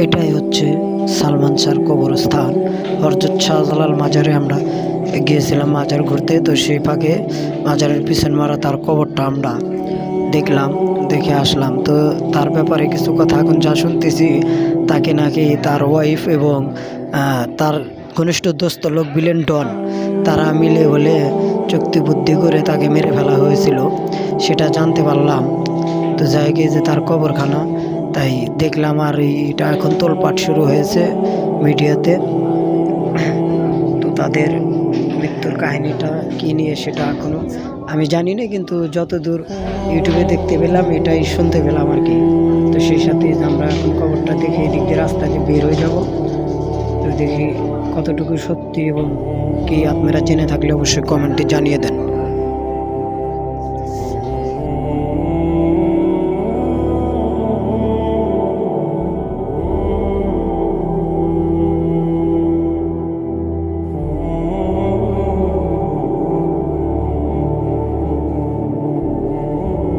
এটাই হচ্ছে সালমান শাহর কবরস্থান। হযরত শাহজালাল মাজারে আমরা গিয়েছিলাম মাজার ঘুরতে, তো সেই ফাঁকে মাজারের পিছন মারা তার কবরটা আমরা দেখলাম, দেখে আসলাম। তো তার ব্যাপারে কিছু কথা এখন যা শুনতেছি, তাকে নাকি তার ওয়াইফ এবং তার ঘনিষ্ঠ দোস্ত লোক বিলেন ডন, তারা মিলে বলে চুক্তি বুদ্ধি করে তাকে মেরে ফেলা হয়েছিল, সেটা জানতে পারলাম। তো যাই গিয়ে যে তার কবরখানা, তাই দেখলাম। আর এটা এখন তোলপাট শুরু হয়েছে মিডিয়াতে। তো তাদের মৃত্যুর কাহিনীটা কী নিয়ে সেটা এখনও আমি জানি না, কিন্তু যতদূর ইউটিউবে দেখতে পেলাম এটাই শুনতে পেলাম আর কি। তো সেই সাথে আমরা এখন খবরটা দেখে এদিক দিয়ে রাস্তা দিয়ে বের হয়ে যাব। তো দেখি কতটুকু সত্যি এবং কি আপনারা জেনে থাকলে অবশ্যই কমেন্টে জানিয়ে দেন।